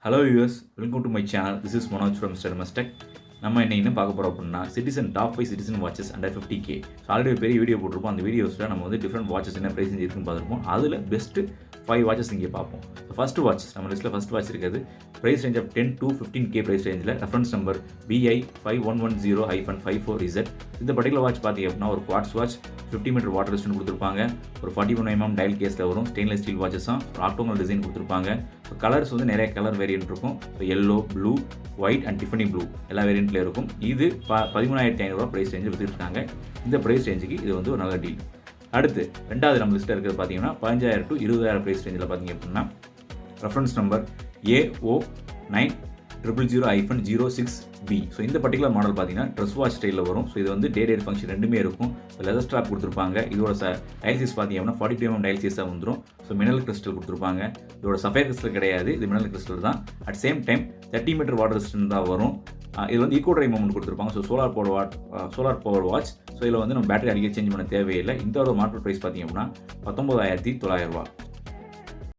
Hello viewers, welcome to my channel. This is Manoj from ஸ்டெர்மஸ்டெக். நம்ம என்ன பார்க்க போகிறோம் அப்படின்னா Citizen top 5 Citizen watches under 50K. Already ஒரு பெரிய வீடியோ போட்டிருப்போம். அந்த வீடியோஸில் நம்ம டிஃப்ரெண்ட் வாட்சஸ் என்ன ப்ரைஸ் இருக்குன்னு பார்த்துருப்போம். அதில் பெஸ்ட்டு 5 வாட்சஸ் இங்கே பார்ப்போம். ஃபர்ஸ்ட் வாட்ச் நம்ம லிஸ்ட்டில் ஃபர்ஸ்ட் வாட்ச் இருக்குது price range of 10 to 15K price ரேஞ்சில். Reference number BI5110-54Z. இந்த பர்டிகுலர் வாட்ச் பார்த்தீங்க அப்படின்னா ஒரு quartz watch, 50 metre water resistant கொடுத்துருப்பாங்க. ஒரு 41mm டயல் கேஸில் வரும். ஸ்டெயின்லெஸ் ஸ்டீல் வாட்சஸும் ஆக்டோங்கல் டிசைன் கொடுத்துருப்பாங்க. கலர்ஸ் நிறைய கலர் வேரியன்ட் இருக்கும். Yellow, blue, white and Tiffany blue எல்லா வேரியண்ட்லேயும் இருக்கும். இது 13,500 ப்ரைஸ் ரேஞ்சு விற்றுருக்காங்க. இந்த ப்ரைஸ் ரேஞ்சுக்கு இது ஒரு நல்ல டீல். அடுத்து ரெண்டாவது நம்ம லிஸ்ட்டில் இருக்கிறது பார்த்தீங்கன்னா 15,000 to 20,000 ப்ரைஸ் ரேஞ்சில் பார்த்தீங்க அப்படின்னா ரெஃபரன்ஸ் நம்பர் AO9000-06B. ஸோ இந்த பர்டிகுலர் மாடல் பார்த்தீங்கன்னா ட்ரெஸ் வாட்ச் ஸ்டைலில் வரும். ஸோ இது டே டேட் ஃபங்க்ஷன் ரெண்டுமே இருக்கும். லெதர் ஸ்ட்ராப் கொடுத்துருப்பாங்க. இதோட டயல்சிஸ் பார்த்தீங்க அப்படின்னா 42mm டயல்சிஸாக வந்துடும். ஸோ மினரல் கிறிஸ்டல் கொடுத்துருப்பாங்க. இதோட சஃபயர் கிறிஸ்டல் கிடையாது, இது மினரல் கிறிஸ்டல் தான். At same time 30 metre water resistant தான் வரும். இது ஈகோ ட்ரைவ் மோமெண்ட் கொடுத்துருப்பாங்க. So solar power watch. So இதில் நம்ம பேட்டரி அடிக்க சேஞ்ச் பண்ண தேவையில்லை. இதோட மார்க்கெட் ப்ரைஸ் பார்த்தீங்க அப்படின்னா 19,900.